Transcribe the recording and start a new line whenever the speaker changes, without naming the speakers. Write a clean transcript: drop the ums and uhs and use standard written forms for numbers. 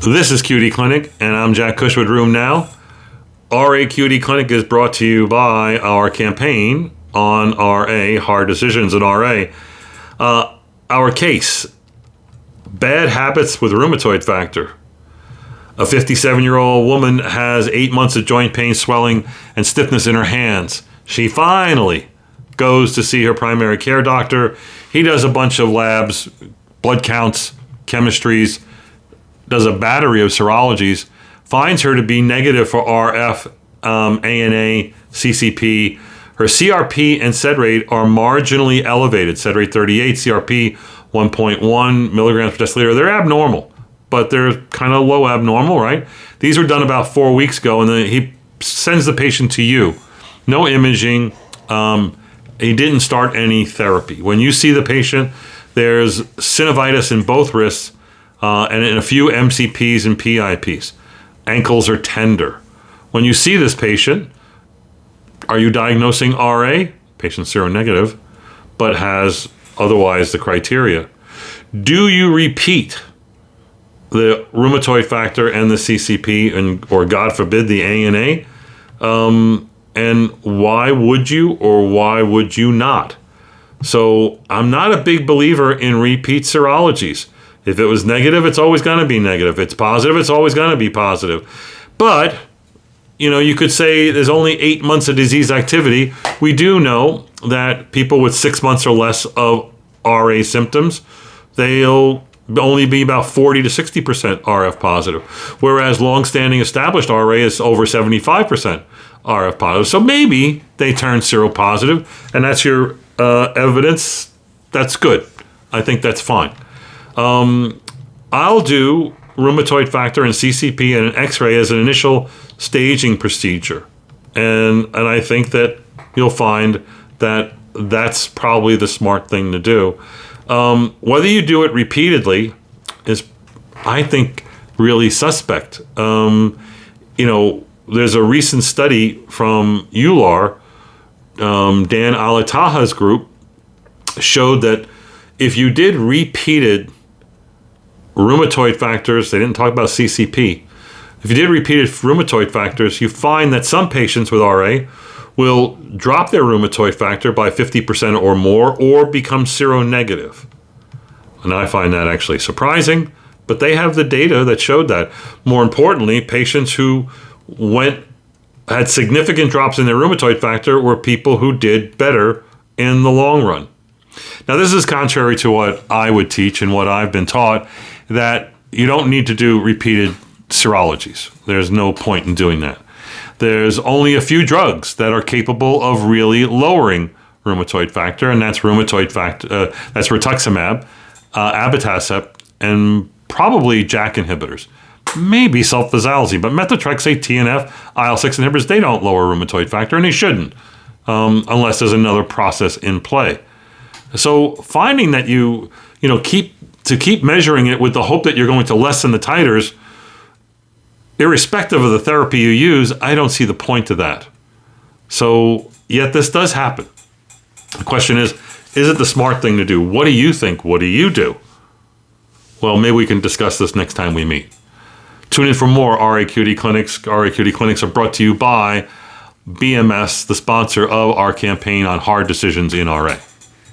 This is QD Clinic, and I'm Jack Cush with Room Now. RA QD Clinic is brought to you by our campaign on RA, Hard Decisions in RA. Our case, bad habits with rheumatoid factor. A 57-year-old woman has 8 months of joint pain, swelling, and stiffness in her hands. She finally goes to see her primary care doctor. He does a bunch of labs, blood counts, chemistries, does a battery of serologies, finds her to be negative for RF, ANA, CCP. Her CRP and SED rate are marginally elevated. SED rate 38, CRP 1.1 milligrams per deciliter. They're abnormal, but they're kind of low abnormal, right? These were done about 4 weeks ago, and then he sends the patient to you. No imaging. He didn't start any therapy. When you see the patient, there's synovitis in both wrists, and in a few MCPs and PIPs. Ankles are tender. When you see this patient, are you diagnosing RA? Patient seronegative, but has otherwise the criteria. Do you repeat the rheumatoid factor and the CCP, or God forbid, the ANA? And why would you or why would you not? So I'm not a big believer in repeat serologies. If it was negative, it's always going to be negative. If it's positive, it's always going to be positive. But, you could say there's only 8 months of disease activity. We do know that people with 6 months or less of RA symptoms, they'll only be about 40 to 60% RF positive, whereas long-standing established RA is over 75% RF positive. So maybe they turn seropositive, and that's your evidence. That's good. I think that's fine. I'll do rheumatoid factor and CCP and an X-ray as an initial staging procedure. And I think that you'll find that that's probably the smart thing to do. Whether you do it repeatedly is, I think, really suspect. There's a recent study from EULAR, Dan Alitaja's group, showed that if you did repeated rheumatoid factors, they didn't talk about CCP. If you did repeated rheumatoid factors, you find that some patients with RA will drop their rheumatoid factor by 50% or more, or become seronegative. And I find that actually surprising, but they have the data that showed that. More importantly, patients who had significant drops in their rheumatoid factor were people who did better in the long run. Now, this is contrary to what I would teach and what I've been taught, that you don't need to do repeated serologies. There's no point in doing that. There's only a few drugs that are capable of really lowering rheumatoid factor, and that's that's rituximab, abatacept, and probably JAK inhibitors. Maybe sulfasalazine, but methotrexate, TNF, IL-6 inhibitors, they don't lower rheumatoid factor, and they shouldn't, unless there's another process in play. So finding that you keep measuring it with the hope that you're going to lessen the titers, irrespective of the therapy you use, I don't see the point of that. So, yet this does happen. The question is it the smart thing to do? What do you think? What do you do? Well, maybe we can discuss this next time we meet. Tune in for more RAQD Clinics. RAQD Clinics are brought to you by BMS, the sponsor of our campaign on hard decisions in RA.